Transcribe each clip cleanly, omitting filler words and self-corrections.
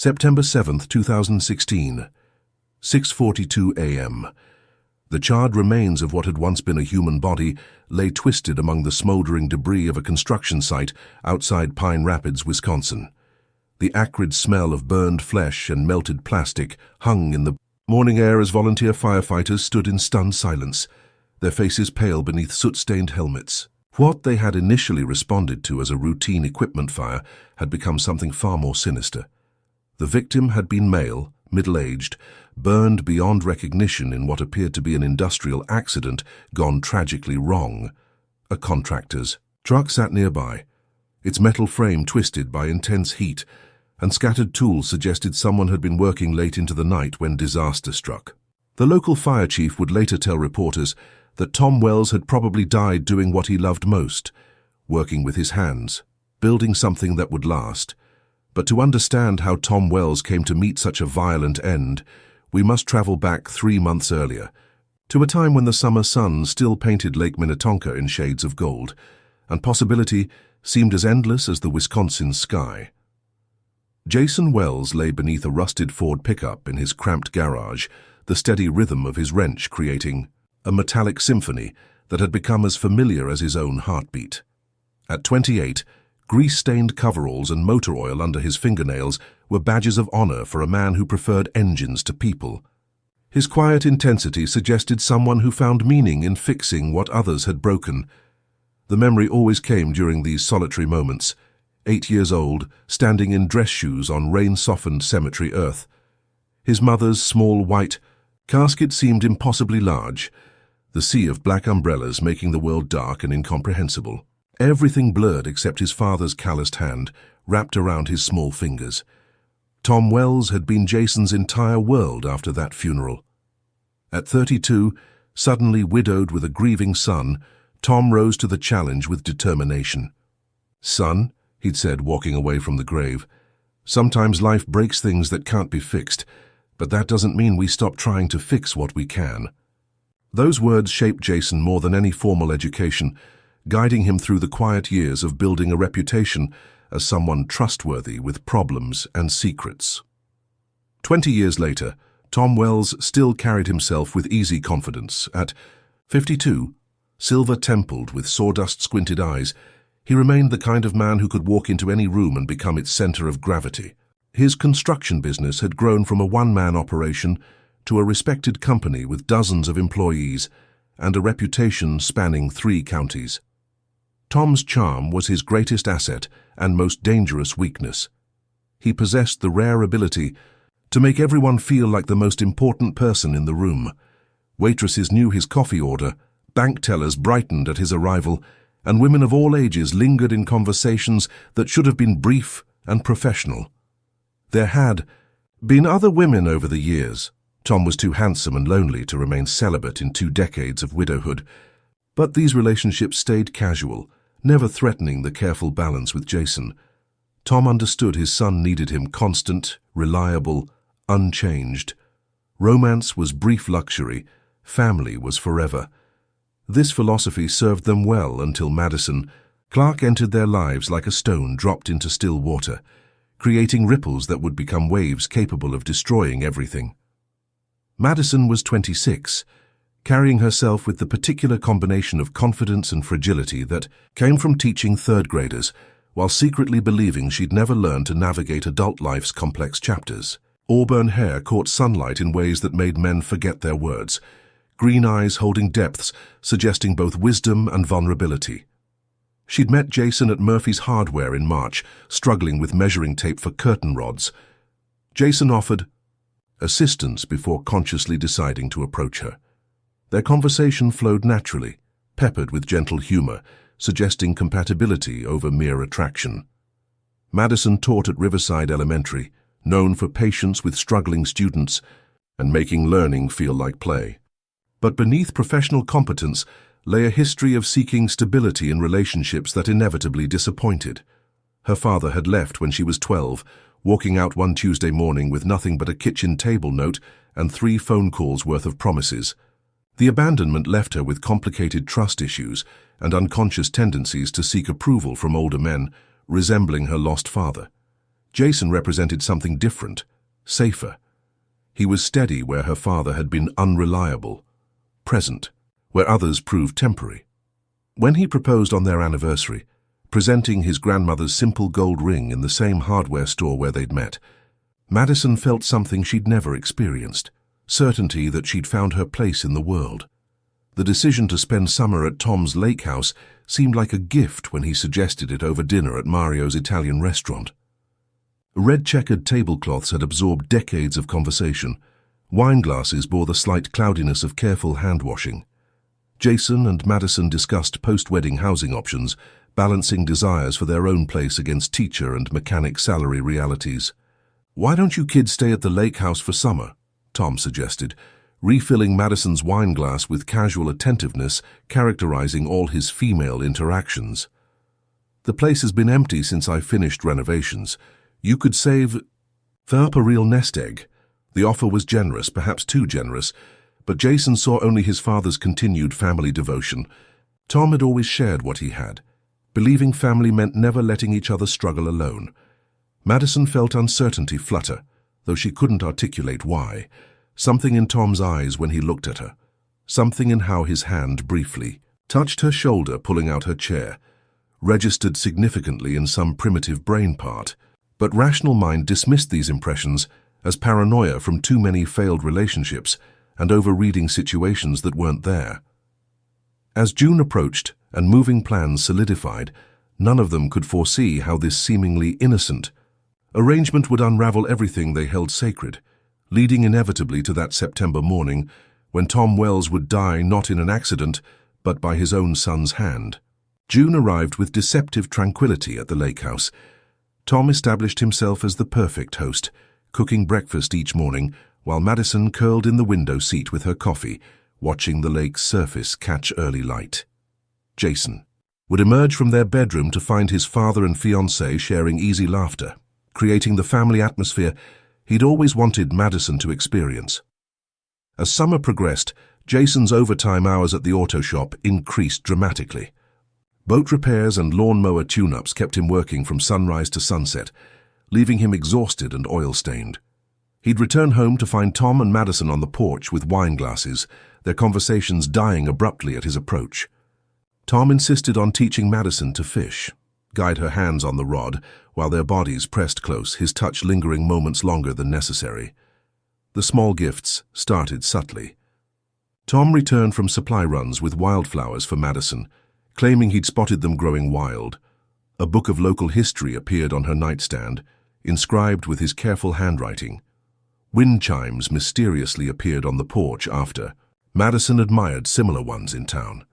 September 7, 2016, 6:42 a.m. The charred remains of what had once been a human body lay twisted among the smoldering debris of a construction site outside Pine Rapids, Wisconsin. The acrid smell of burned flesh and melted plastic hung in the morning air as volunteer firefighters stood in stunned silence, their faces pale beneath soot-stained helmets. What they had initially responded to as a routine equipment fire had become something far more sinister. The victim had been male, middle-aged, burned beyond recognition in what appeared to be an industrial accident gone tragically wrong. A contractor's truck sat nearby, its metal frame twisted by intense heat, and scattered tools suggested someone had been working late into the night when disaster struck. The local fire chief would later tell reporters that Tom Wells had probably died doing what he loved most, working with his hands, building something that would last. But to understand how Tom Wells came to meet such a violent end, we must travel back 3 months earlier, to a time when the summer sun still painted Lake Minnetonka in shades of gold, and possibility seemed as endless as the Wisconsin sky. Jason Wells lay beneath a rusted Ford pickup in his cramped garage, the steady rhythm of his wrench creating a metallic symphony that had become as familiar as his own heartbeat. At 28, grease-stained coveralls and motor oil under his fingernails were badges of honor for a man who preferred engines to people. His quiet intensity suggested someone who found meaning in fixing what others had broken. The memory always came during these solitary moments, 8 years old, standing in dress shoes on rain-softened cemetery earth. His mother's small white casket seemed impossibly large, the sea of black umbrellas making the world dark and incomprehensible. Everything blurred except his father's calloused hand, wrapped around his small fingers. Tom Wells had been Jason's entire world after that funeral. At 32, suddenly widowed with a grieving son, Tom rose to the challenge with determination. "Son," he'd said, walking away from the grave, "sometimes life breaks things that can't be fixed, but that doesn't mean we stop trying to fix what we can." Those words shaped Jason more than any formal education, guiding him through the quiet years of building a reputation as someone trustworthy with problems and secrets. 20 years later, Tom Wells still carried himself with easy confidence. At 52, silver-templed with sawdust-squinted eyes, he remained the kind of man who could walk into any room and become its center of gravity. His construction business had grown from a one-man operation to a respected company with dozens of employees and a reputation spanning 3 counties. Tom's charm was his greatest asset and most dangerous weakness. He possessed the rare ability to make everyone feel like the most important person in the room. Waitresses knew his coffee order, bank tellers brightened at his arrival, and women of all ages lingered in conversations that should have been brief and professional. There had been other women over the years. Tom was too handsome and lonely to remain celibate in 2 decades of widowhood, but these relationships stayed casual, never threatening the careful balance with Jason. Tom understood his son needed him constant, reliable, unchanged. Romance was brief luxury, family was forever. This philosophy served them well until Madison Clarke entered their lives like a stone dropped into still water, creating ripples that would become waves capable of destroying everything. Madison was 26, carrying herself with the particular combination of confidence and fragility that came from teaching 3rd graders, while secretly believing she'd never learn to navigate adult life's complex chapters. Auburn hair caught sunlight in ways that made men forget their words, green eyes holding depths suggesting both wisdom and vulnerability. She'd met Jason at Murphy's Hardware in March, struggling with measuring tape for curtain rods. Jason offered assistance before consciously deciding to approach her. Their conversation flowed naturally, peppered with gentle humor, suggesting compatibility over mere attraction. Madison taught at Riverside Elementary, known for patience with struggling students and making learning feel like play. But beneath professional competence lay a history of seeking stability in relationships that inevitably disappointed. Her father had left when she was 12, walking out one Tuesday morning with nothing but a kitchen table note and 3 phone calls worth of promises. The abandonment left her with complicated trust issues and unconscious tendencies to seek approval from older men, resembling her lost father. Jason represented something different, safer. He was steady where her father had been unreliable, present where others proved temporary. When he proposed on their anniversary, presenting his grandmother's simple gold ring in the same hardware store where they'd met, Madison felt something she'd never experienced, certainty that she'd found her place in the world. The decision to spend summer at Tom's lake house seemed like a gift when he suggested it over dinner at Mario's Italian restaurant. Red-checkered tablecloths had absorbed decades of conversation. Wine glasses bore the slight cloudiness of careful hand-washing. Jason and Madison discussed post-wedding housing options, balancing desires for their own place against teacher and mechanic salary realities. "Why don't you kids stay at the lake house for summer?" Tom suggested, refilling Madison's wine glass with casual attentiveness characterizing all his female interactions. "The place has been empty since I finished renovations. You could save up a real nest egg." The offer was generous, perhaps too generous, but Jason saw only his father's continued family devotion. Tom had always shared what he had. Believing family meant never letting each other struggle alone. Madison felt uncertainty flutter, though she couldn't articulate why. Something in Tom's eyes when he looked at her. Something in how his hand briefly touched her shoulder, pulling out her chair. Registered significantly in some primitive brain part. But rational mind dismissed these impressions as paranoia from too many failed relationships and over-reading situations that weren't there. As June approached and moving plans solidified, none of them could foresee how this seemingly innocent arrangement would unravel everything they held sacred, leading inevitably to that September morning when Tom Wells would die not in an accident, but by his own son's hand. June arrived with deceptive tranquility at the lake house. Tom established himself as the perfect host, cooking breakfast each morning while Madison curled in the window seat with her coffee, watching the lake's surface catch early light. Jason would emerge from their bedroom to find his father and fiancée sharing easy laughter, creating the family atmosphere he'd always wanted Madison to experience. As summer progressed, Jason's overtime hours at the auto shop increased dramatically. Boat repairs and lawnmower tune-ups kept him working from sunrise to sunset, leaving him exhausted and oil-stained. He'd return home to find Tom and Madison on the porch with wine glasses, their conversations dying abruptly at his approach. Tom insisted on teaching Madison to fish, guide her hands on the rod while their bodies pressed close, his touch lingering moments longer than necessary. The small gifts started subtly. Tom returned from supply runs with wildflowers for Madison, claiming he'd spotted them growing wild. A book of local history appeared on her nightstand, inscribed with his careful handwriting. Wind chimes mysteriously appeared on the porch after. Madison admired similar ones in town.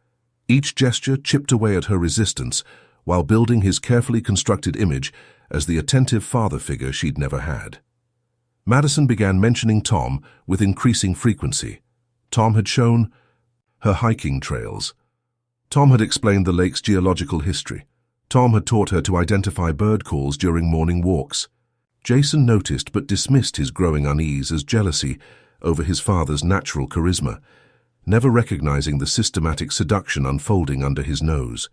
Each gesture chipped away at her resistance while building his carefully constructed image as the attentive father figure she'd never had. Madison began mentioning Tom with increasing frequency. Tom had shown her hiking trails. Tom had explained the lake's geological history. Tom had taught her to identify bird calls during morning walks. Jason noticed but dismissed his growing unease as jealousy over his father's natural charisma, never recognizing the systematic seduction unfolding under his nose.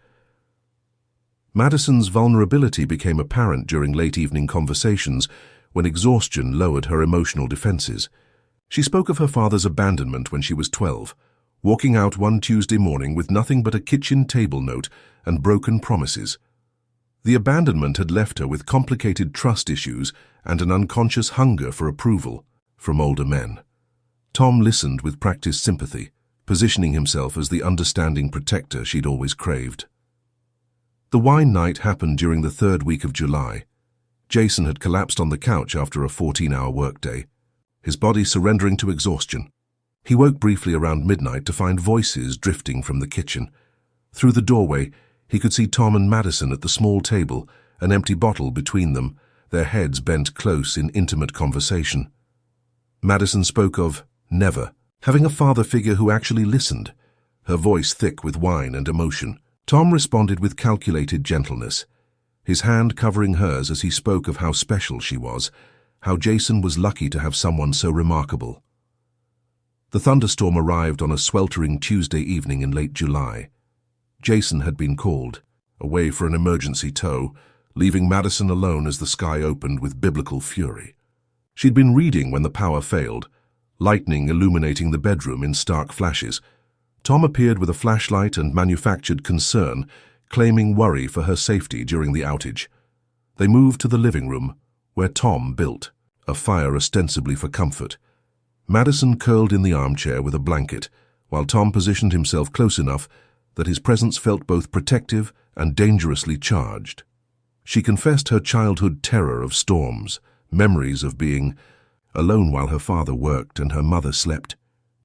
Madison's vulnerability became apparent during late-evening conversations when exhaustion lowered her emotional defenses. She spoke of her father's abandonment when she was 12, walking out one Tuesday morning with nothing but a kitchen table note and broken promises. The abandonment had left her with complicated trust issues and an unconscious hunger for approval from older men. Tom listened with practiced sympathy, positioning himself as the understanding protector she'd always craved. The wine night happened during the third week of July. Jason had collapsed on the couch after a 14-hour workday, his body surrendering to exhaustion. He woke briefly around midnight to find voices drifting from the kitchen. Through the doorway, he could see Tom and Madison at the small table, an empty bottle between them, their heads bent close in intimate conversation. Madison spoke of never having a father figure who actually listened, her voice thick with wine and emotion. Tom responded with calculated gentleness, his hand covering hers as he spoke of how special she was, how Jason was lucky to have someone so remarkable. The thunderstorm arrived on a sweltering Tuesday evening in late July. Jason had been called, away for an emergency tow, leaving Madison alone as the sky opened with biblical fury. She'd been reading when the power failed, lightning illuminating the bedroom in stark flashes. Tom appeared with a flashlight and manufactured concern, claiming worry for her safety during the outage. They moved to the living room, where Tom built, a fire ostensibly for comfort. Madison curled in the armchair with a blanket, while Tom positioned himself close enough that his presence felt both protective and dangerously charged. She confessed her childhood terror of storms, memories of being alone while her father worked and her mother slept.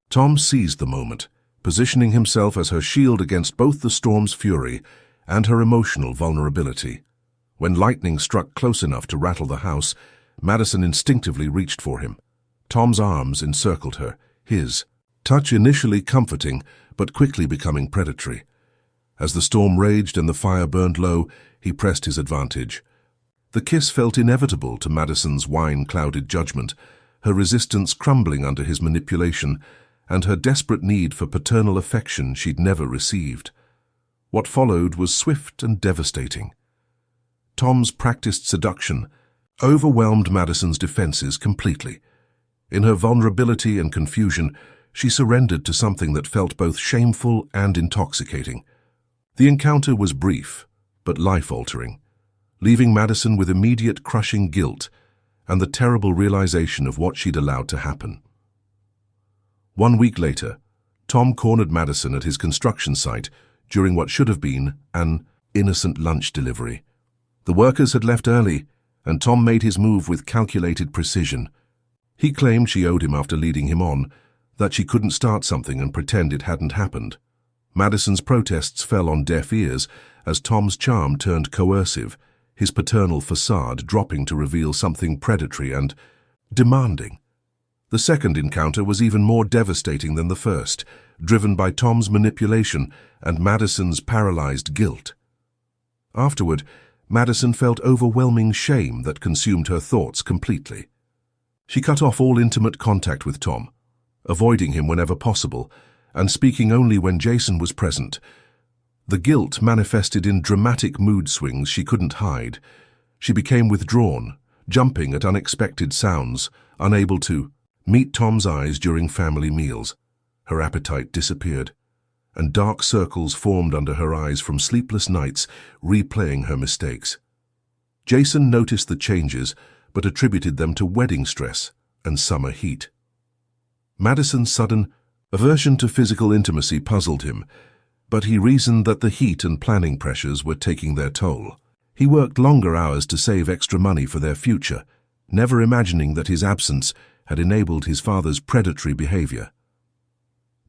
Tom seized the moment, positioning himself as her shield against both the storm's fury and her emotional vulnerability. When lightning struck close enough to rattle the house, Madison instinctively reached for him. Tom's arms encircled her, his touch initially comforting but quickly becoming predatory. As the storm raged and the fire burned low, he pressed his advantage. The kiss felt inevitable to Madison's wine-clouded judgment, her resistance crumbling under his manipulation, and her desperate need for paternal affection she'd never received. What followed was swift and devastating. Tom's practiced seduction overwhelmed Madison's defenses completely. In her vulnerability and confusion, she surrendered to something that felt both shameful and intoxicating. The encounter was brief, but life-altering, leaving Madison with immediate crushing guilt and the terrible realization of what she'd allowed to happen. 1 week later, Tom cornered Madison at his construction site during what should have been an innocent lunch delivery. The workers had left early, and Tom made his move with calculated precision. He claimed she owed him after leading him on, that she couldn't start something and pretend it hadn't happened. Madison's protests fell on deaf ears as Tom's charm turned coercive, his paternal facade dropping to reveal something predatory and demanding. The second encounter was even more devastating than the first, driven by Tom's manipulation and Madison's paralyzed guilt. Afterward, Madison felt overwhelming shame that consumed her thoughts completely. She cut off all intimate contact with Tom, avoiding him whenever possible, and speaking only when Jason was present. The guilt manifested in dramatic mood swings she couldn't hide. She became withdrawn, jumping at unexpected sounds, unable to meet Tom's eyes during family meals. Her appetite disappeared, and dark circles formed under her eyes from sleepless nights, replaying her mistakes. Jason noticed the changes, but attributed them to wedding stress and summer heat. Madison's sudden aversion to physical intimacy puzzled him, but he reasoned that the heat and planning pressures were taking their toll. He worked longer hours to save extra money for their future, never imagining that his absence had enabled his father's predatory behavior.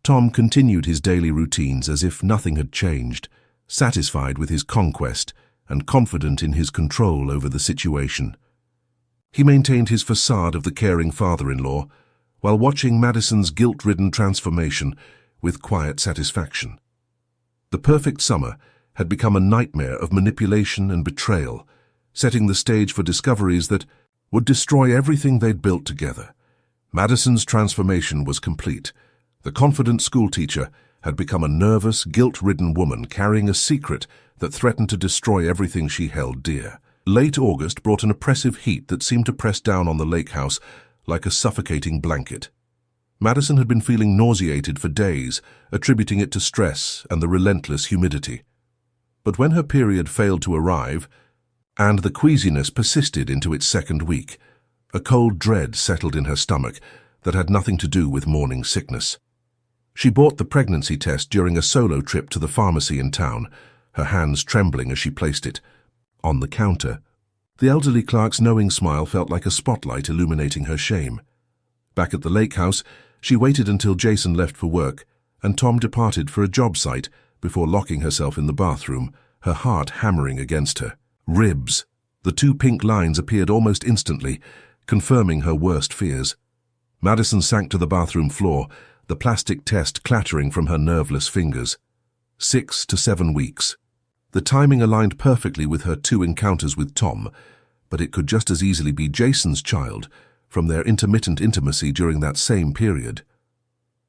Tom continued his daily routines as if nothing had changed, satisfied with his conquest and confident in his control over the situation. He maintained his facade of the caring father-in-law while watching Madison's guilt-ridden transformation with quiet satisfaction. The perfect summer had become a nightmare of manipulation and betrayal, setting the stage for discoveries that would destroy everything they'd built together. Madison's transformation was complete. The confident schoolteacher had become a nervous, guilt-ridden woman carrying a secret that threatened to destroy everything she held dear. Late August brought an oppressive heat that seemed to press down on the lake house like a suffocating blanket. Madison had been feeling nauseated for days, attributing it to stress and the relentless humidity. But when her period failed to arrive, and the queasiness persisted into its second week, a cold dread settled in her stomach that had nothing to do with morning sickness. She bought the pregnancy test during a solo trip to the pharmacy in town, her hands trembling as she placed it on the counter. The elderly Clarke's knowing smile felt like a spotlight illuminating her shame. Back at the lake house, she waited until Jason left for work and Tom departed for a job site before locking herself in the bathroom, her heart hammering against her ribs. The 2 pink lines appeared almost instantly, confirming her worst fears. Madison sank to the bathroom floor, the plastic test clattering from her nerveless fingers. 6 to 7 weeks. The timing aligned perfectly with her 2 encounters with Tom, but it could just as easily be Jason's child from their intermittent intimacy during that same period.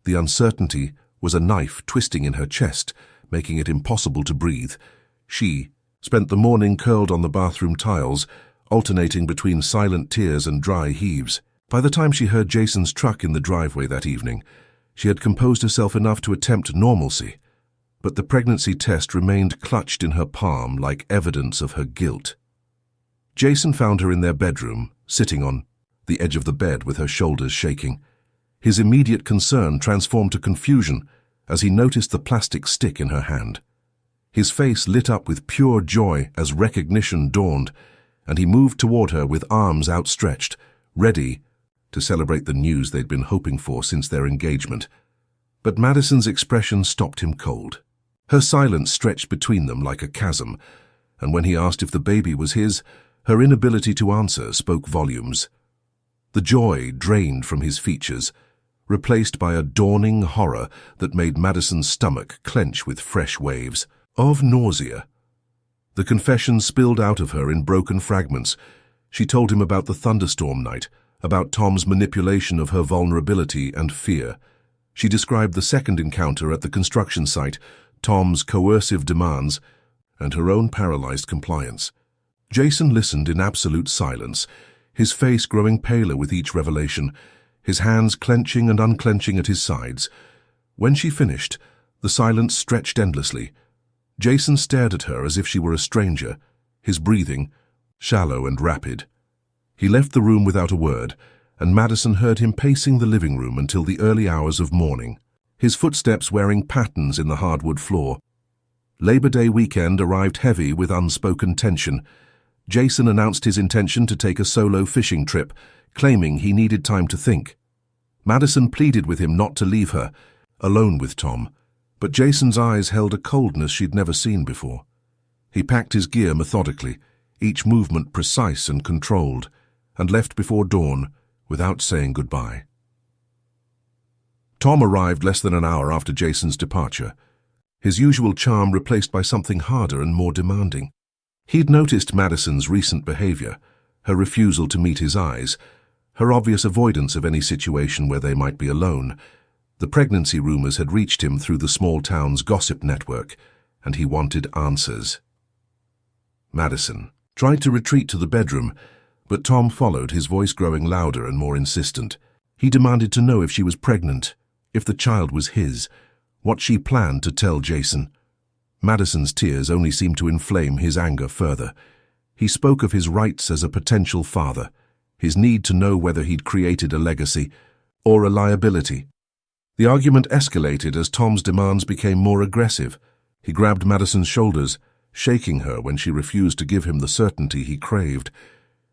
The uncertainty was a knife twisting in her chest, making it impossible to breathe. She spent the morning curled on the bathroom tiles, alternating between silent tears and dry heaves. By the time she heard Jason's truck in the driveway that evening, she had composed herself enough to attempt normalcy, but the pregnancy test remained clutched in her palm like evidence of her guilt. Jason found her in their bedroom, sitting on the edge of the bed with her shoulders shaking. His immediate concern transformed to confusion as he noticed the plastic stick in her hand. His face lit up with pure joy as recognition dawned, and he moved toward her with arms outstretched, ready to celebrate the news they'd been hoping for since their engagement. But Madison's expression stopped him cold. Her silence stretched between them like a chasm, and when he asked if the baby was his, her inability to answer spoke volumes. The joy drained from his features, replaced by a dawning horror that made Madison's stomach clench with fresh waves of nausea. The confession spilled out of her in broken fragments. She told him about the thunderstorm night, about Tom's manipulation of her vulnerability and fear. She described the second encounter at the construction site, Tom's coercive demands, and her own paralyzed compliance. Jason listened in absolute silence, his face growing paler with each revelation, his hands clenching and unclenching at his sides. When she finished, the silence stretched endlessly. Jason stared at her as if she were a stranger, his breathing shallow and rapid. He left the room without a word, and Madison heard him pacing the living room until the early hours of morning, his footsteps wearing patterns in the hardwood floor. Labor Day weekend arrived heavy with unspoken tension. Jason announced his intention to take a solo fishing trip, claiming he needed time to think. Madison pleaded with him not to leave her, alone with Tom, but Jason's eyes held a coldness she'd never seen before. He packed his gear methodically, each movement precise and controlled, and left before dawn without saying goodbye. Tom arrived less than an hour after Jason's departure, his usual charm replaced by something harder and more demanding. He'd noticed Madison's recent behavior, her refusal to meet his eyes, her obvious avoidance of any situation where they might be alone. The pregnancy rumors had reached him through the small town's gossip network, and he wanted answers. Madison tried to retreat to the bedroom, but Tom followed, his voice growing louder and more insistent. He demanded to know if she was pregnant, if the child was his, what she planned to tell Jason. Madison's tears only seemed to inflame his anger further. He spoke of his rights as a potential father, his need to know whether he'd created a legacy or a liability. The argument escalated as Tom's demands became more aggressive. He grabbed Madison's shoulders, shaking her when she refused to give him the certainty he craved.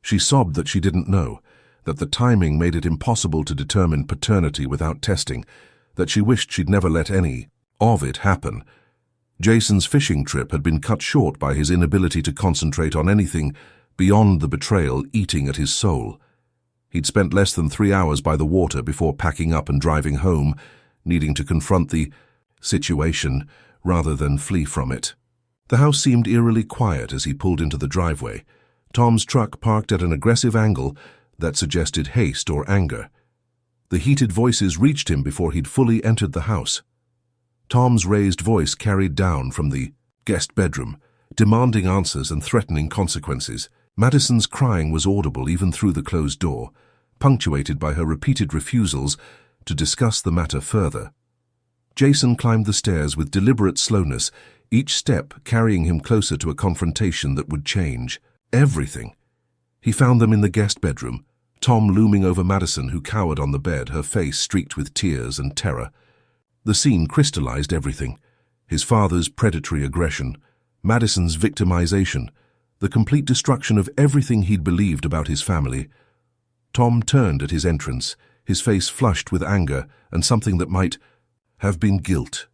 She sobbed that she didn't know, that the timing made it impossible to determine paternity without testing, that she wished she'd never let any of it happen. Jason's fishing trip had been cut short by his inability to concentrate on anything beyond the betrayal eating at his soul. He'd spent less than 3 hours by the water before packing up and driving home, needing to confront the situation rather than flee from it. The house seemed eerily quiet as he pulled into the driveway, Tom's truck parked at an aggressive angle that suggested haste or anger. The heated voices reached him before he'd fully entered the house. Tom's raised voice carried down from the guest bedroom, demanding answers and threatening consequences. Madison's crying was audible even through the closed door, punctuated by her repeated refusals to discuss the matter further. Jason climbed the stairs with deliberate slowness, each step carrying him closer to a confrontation that would change everything. He found them in the guest bedroom, Tom looming over Madison, who cowered on the bed, her face streaked with tears and terror. The scene crystallized everything: his father's predatory aggression, Madison's victimization, the complete destruction of everything he'd believed about his family. Tom turned at his entrance, his face flushed with anger and something that might have been guilt.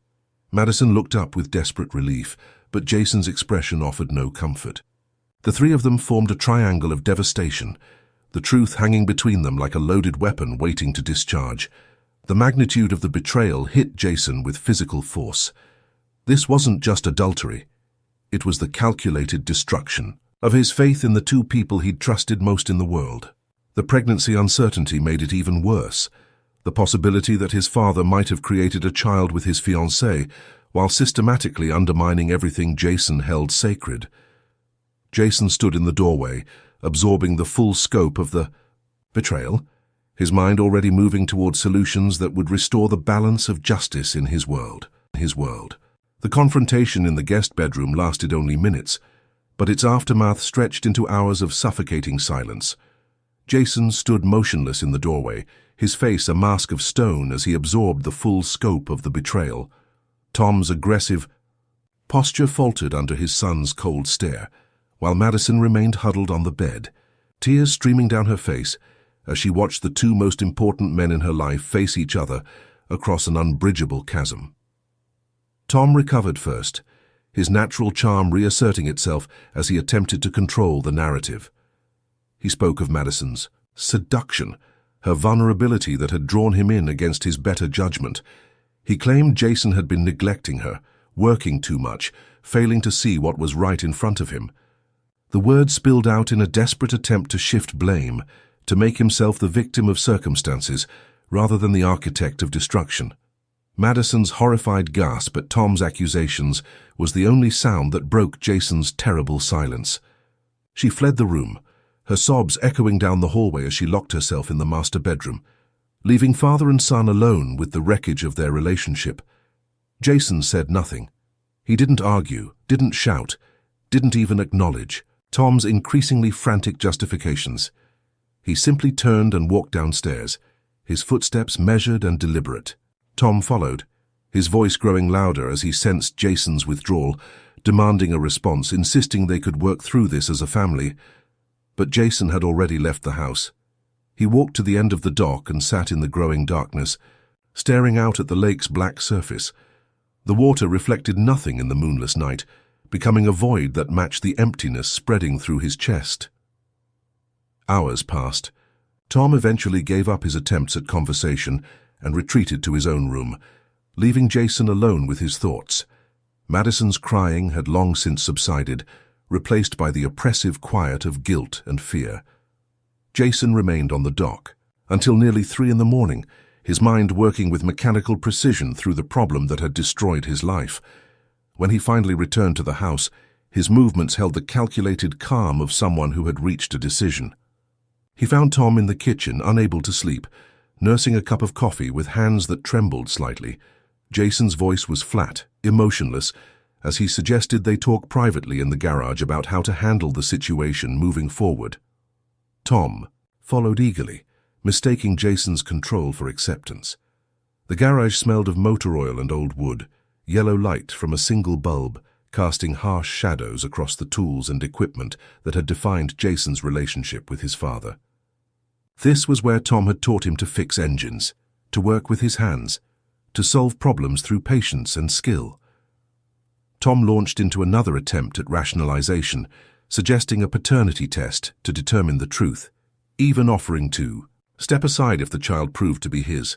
Madison looked up with desperate relief, but Jason's expression offered no comfort. The three of them formed a triangle of devastation, the truth hanging between them like a loaded weapon waiting to discharge. The magnitude of the betrayal hit Jason with physical force. This wasn't just adultery. It was the calculated destruction of his faith in the two people he'd trusted most in the world. The pregnancy uncertainty made it even worse. The possibility that his father might have created a child with his fiancée while systematically undermining everything Jason held sacred. Jason stood in the doorway, absorbing the full scope of the betrayal, his mind already moving toward solutions that would restore the balance of justice in his world. The confrontation in the guest bedroom lasted only minutes, but its aftermath stretched into hours of suffocating silence. Jason stood motionless in the doorway, his face a mask of stone as he absorbed the full scope of the betrayal. Tom's aggressive posture faltered under his son's cold stare, while Madison remained huddled on the bed, tears streaming down her face as she watched the two most important men in her life face each other across an unbridgeable chasm. Tom recovered first, his natural charm reasserting itself as he attempted to control the narrative. He spoke of Madison's seduction, her vulnerability that had drawn him in against his better judgment. He claimed Jason had been neglecting her, working too much, failing to see what was right in front of him. The words spilled out in a desperate attempt to shift blame, to make himself the victim of circumstances rather than the architect of destruction. Madison's horrified gasp at Tom's accusations was the only sound that broke Jason's terrible silence. She fled the room, her sobs echoing down the hallway as she locked herself in the master bedroom, leaving father and son alone with the wreckage of their relationship. Jason said nothing. He didn't argue, didn't shout, didn't even acknowledge Tom's increasingly frantic justifications. He simply turned and walked downstairs, his footsteps measured and deliberate. Tom followed, his voice growing louder as he sensed Jason's withdrawal, demanding a response, insisting they could work through this as a family. But Jason had already left the house. He walked to the end of the dock and sat in the growing darkness, staring out at the lake's black surface. The water reflected nothing in the moonless night, becoming a void that matched the emptiness spreading through his chest. Hours passed. Tom eventually gave up his attempts at conversation and retreated to his own room, leaving Jason alone with his thoughts. Madison's crying had long since subsided, replaced by the oppressive quiet of guilt and fear. Jason remained on the dock until nearly 3 a.m, his mind working with mechanical precision through the problem that had destroyed his life. When he finally returned to the house, his movements held the calculated calm of someone who had reached a decision. He found Tom in the kitchen, unable to sleep, nursing a cup of coffee with hands that trembled slightly. Jason's voice was flat, emotionless, as he suggested they talk privately in the garage about how to handle the situation moving forward. Tom followed eagerly, mistaking Jason's control for acceptance. The garage smelled of motor oil and old wood, yellow light from a single bulb, casting harsh shadows across the tools and equipment that had defined Jason's relationship with his father. This was where Tom had taught him to fix engines, to work with his hands, to solve problems through patience and skill. Tom launched into another attempt at rationalization, suggesting a paternity test to determine the truth, even offering to step aside if the child proved to be his.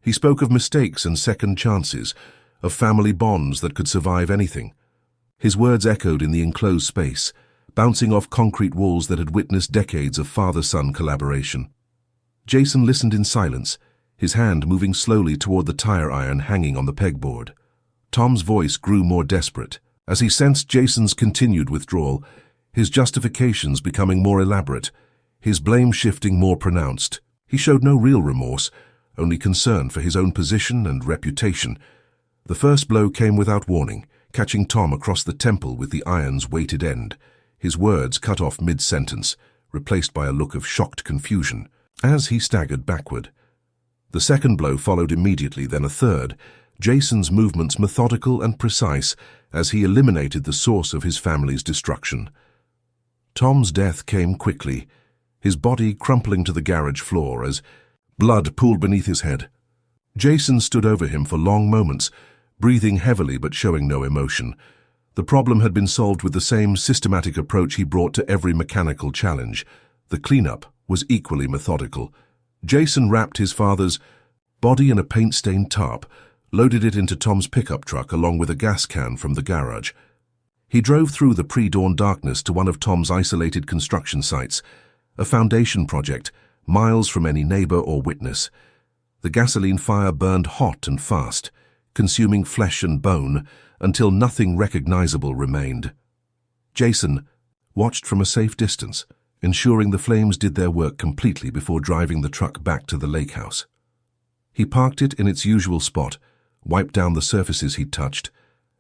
He spoke of mistakes and second chances, of family bonds that could survive anything. His words echoed in the enclosed space, bouncing off concrete walls that had witnessed decades of father-son collaboration. Jason listened in silence, his hand moving slowly toward the tire iron hanging on the pegboard. Tom's voice grew more desperate. As he sensed Jason's continued withdrawal, his justifications becoming more elaborate, his blame shifting more pronounced. He showed no real remorse, only concern for his own position and reputation. The first blow came without warning, catching Tom across the temple with the iron's weighted end, his words cut off mid-sentence, replaced by a look of shocked confusion, as he staggered backward. The second blow followed immediately, then a third, Jason's movements methodical and precise as he eliminated the source of his family's destruction. Tom's death came quickly, his body crumpling to the garage floor as blood pooled beneath his head. Jason stood over him for long moments, breathing heavily but showing no emotion. The problem had been solved with the same systematic approach he brought to every mechanical challenge. The cleanup was equally methodical. Jason wrapped his father's body in a paint-stained tarp, loaded it into Tom's pickup truck along with a gas can from the garage. He drove through the pre-dawn darkness to one of Tom's isolated construction sites, a foundation project, miles from any neighbor or witness. The gasoline fire burned hot and fast, consuming flesh and bone until nothing recognizable remained. Jason, watched from a safe distance, ensuring the flames did their work completely before driving the truck back to the lake house. He parked it in its usual spot, wiped down the surfaces he'd touched,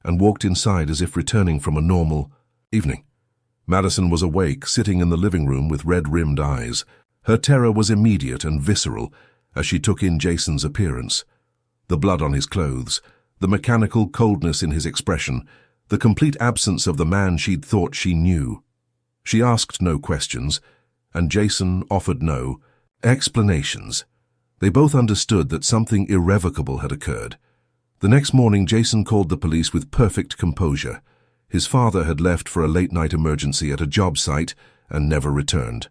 and walked inside as if returning from a normal evening. Madison was awake, sitting in the living room with red-rimmed eyes. Her terror was immediate and visceral as she took in Jason's appearance. The blood on his clothes, the mechanical coldness in his expression, the complete absence of the man she'd thought she knew. She asked no questions, and Jason offered no explanations. They both understood that something irrevocable had occurred. The next morning, Jason called the police with perfect composure. His father had left for a late-night emergency at a job site and never returned.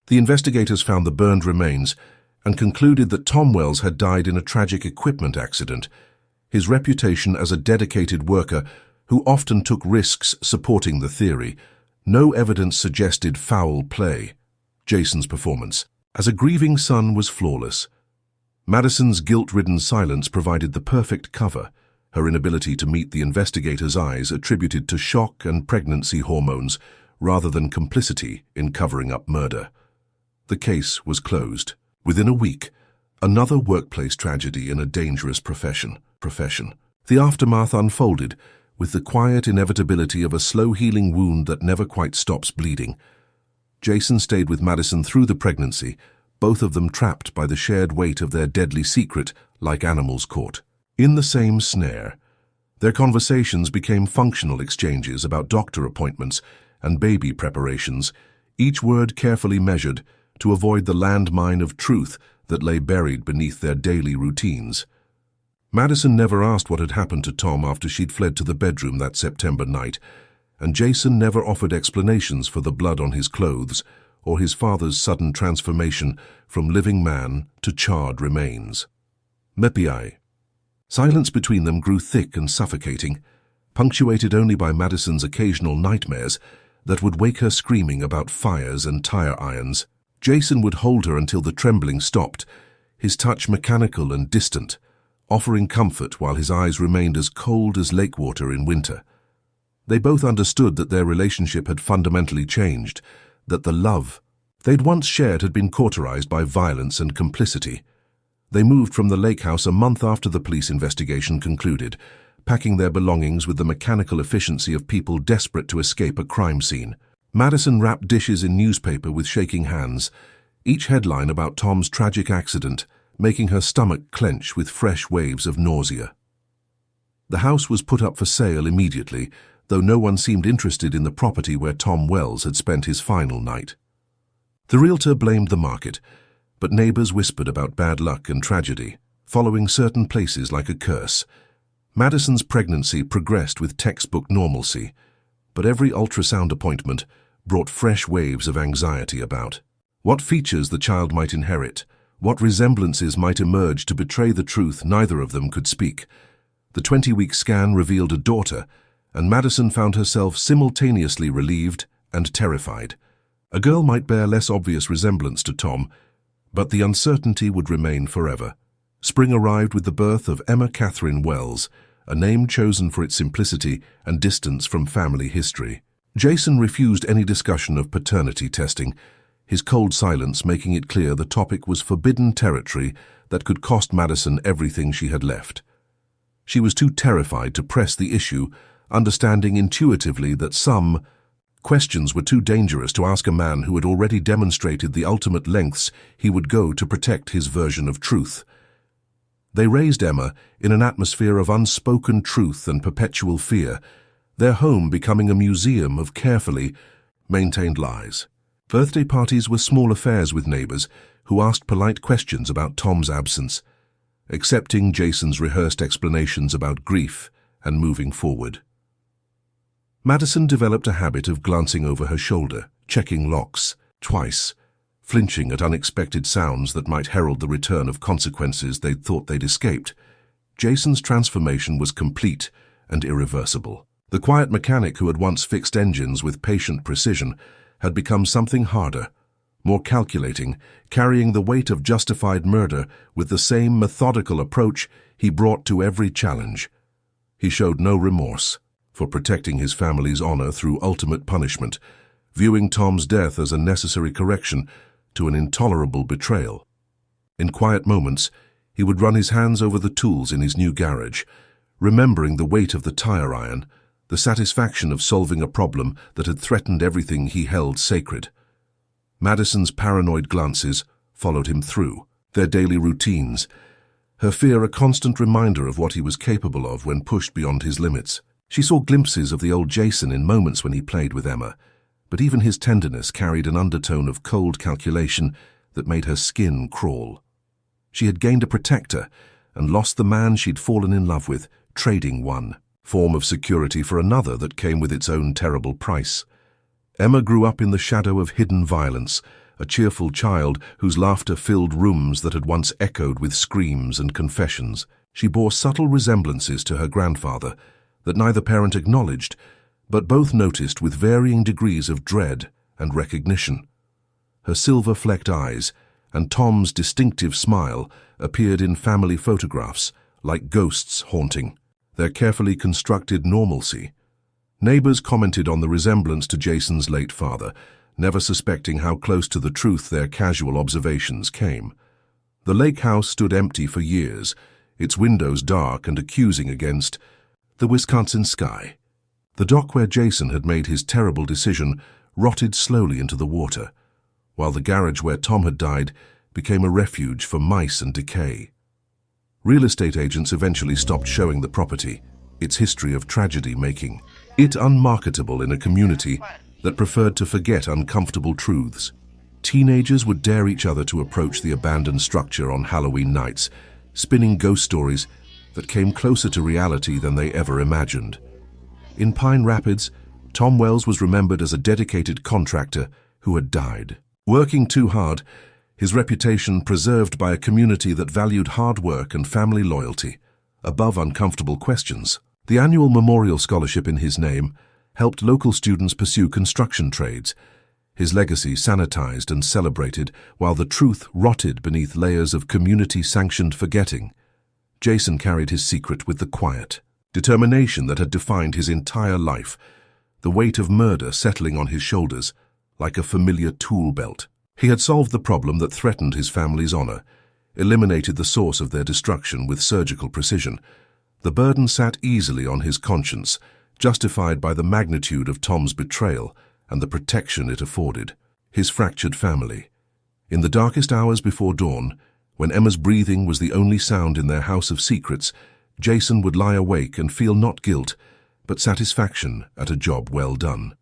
The investigators found the burned remains and concluded that Tom Wells had died in a tragic equipment accident. His reputation as a dedicated worker who often took risks supporting the theory. No evidence suggested foul play. Jason's performance as a grieving son was flawless. Madison's guilt-ridden silence provided the perfect cover. Her inability to meet the investigators' eyes attributed to shock and pregnancy hormones rather than complicity in covering up murder. The case was closed. Within a week, another workplace tragedy in a dangerous profession. The aftermath unfolded with the quiet inevitability of a slow-healing wound that never quite stops bleeding. Jason stayed with Madison through the pregnancy, both of them trapped by the shared weight of their deadly secret like animals caught. In the same snare, their conversations became functional exchanges about doctor appointments and baby preparations, each word carefully measured to avoid the landmine of truth that lay buried beneath their daily routines. Madison never asked what had happened to Tom after she'd fled to the bedroom that September night, and Jason never offered explanations for the blood on his clothes or his father's sudden transformation from living man to charred remains. Mepiai. Silence between them grew thick and suffocating, punctuated only by Madison's occasional nightmares that would wake her screaming about fires and tire irons. Jason would hold her until the trembling stopped, his touch mechanical and distant, offering comfort while his eyes remained as cold as lake water in winter. They both understood that their relationship had fundamentally changed, that the love they'd once shared had been cauterized by violence and complicity. They moved from the lake house a month after the police investigation concluded, packing their belongings with the mechanical efficiency of people desperate to escape a crime scene. Madison wrapped dishes in newspaper with shaking hands, each headline about Tom's tragic accident, making her stomach clench with fresh waves of nausea. The house was put up for sale immediately, though no one seemed interested in the property where Tom Wells had spent his final night. The realtor blamed the market, but neighbors whispered about bad luck and tragedy, following certain places like a curse. Madison's pregnancy progressed with textbook normalcy, but every ultrasound appointment brought fresh waves of anxiety about what features the child might inherit, what resemblances might emerge to betray the truth neither of them could speak. The 20-week scan revealed a daughter, and Madison found herself simultaneously relieved and terrified. A girl might bear less obvious resemblance to Tom, but the uncertainty would remain forever. Spring arrived with the birth of Emma Catherine Wells, a name chosen for its simplicity and distance from family history. Jason refused any discussion of paternity testing, his cold silence making it clear the topic was forbidden territory that could cost Madison everything she had left. She was too terrified to press the issue, understanding intuitively that some questions were too dangerous to ask a man who had already demonstrated the ultimate lengths he would go to protect his version of truth. They raised Emma in an atmosphere of unspoken truth and perpetual fear, their home becoming a museum of carefully maintained lies. Birthday parties were small affairs with neighbors who asked polite questions about Tom's absence, accepting Jason's rehearsed explanations about grief and moving forward. Madison developed a habit of glancing over her shoulder, checking locks twice, flinching at unexpected sounds that might herald the return of consequences they'd thought they'd escaped. Jason's transformation was complete and irreversible. The quiet mechanic who had once fixed engines with patient precision had become something harder, more calculating, carrying the weight of justified murder with the same methodical approach he brought to every challenge. He showed no remorse for protecting his family's honor through ultimate punishment, viewing Tom's death as a necessary correction to an intolerable betrayal. In quiet moments, he would run his hands over the tools in his new garage, remembering the weight of the tire iron, the satisfaction of solving a problem that had threatened everything he held sacred. Madison's paranoid glances followed him through their daily routines, her fear a constant reminder of what he was capable of when pushed beyond his limits. She saw glimpses of the old Jason in moments when he played with Emma, but even his tenderness carried an undertone of cold calculation that made her skin crawl. She had gained a protector and lost the man she'd fallen in love with, trading one form of security for another that came with its own terrible price. Emma grew up in the shadow of hidden violence, a cheerful child whose laughter filled rooms that had once echoed with screams and confessions. She bore subtle resemblances to her grandfather that neither parent acknowledged, but both noticed with varying degrees of dread and recognition. Her silver-flecked eyes and Tom's distinctive smile appeared in family photographs, like ghosts haunting their carefully constructed normalcy. Neighbors commented on the resemblance to Jason's late father, never suspecting how close to the truth their casual observations came. The lake house stood empty for years, its windows dark and accusing against the Wisconsin sky. The dock where Jason had made his terrible decision rotted slowly into the water, while the garage where Tom had died became a refuge for mice and decay. Real estate agents eventually stopped showing the property, its history of tragedy making it unmarketable in a community that preferred to forget uncomfortable truths. Teenagers would dare each other to approach the abandoned structure on Halloween nights, spinning ghost stories that came closer to reality than they ever imagined. In Pine Rapids, Tom Wells was remembered as a dedicated contractor who had died. Working too hard, his reputation preserved by a community that valued hard work and family loyalty above uncomfortable questions. The annual memorial scholarship in his name helped local students pursue construction trades, his legacy sanitized and celebrated while the truth rotted beneath layers of community-sanctioned forgetting. Jason carried his secret with the quiet determination that had defined his entire life, the weight of murder settling on his shoulders like a familiar tool belt. He had solved the problem that threatened his family's honor, eliminated the source of their destruction with surgical precision. The burden sat easily on his conscience, justified by the magnitude of Tom's betrayal and the protection it afforded. His fractured family. In the darkest hours before dawn, when Emma's breathing was the only sound in their house of secrets, Jason would lie awake and feel not guilt, but satisfaction at a job well done.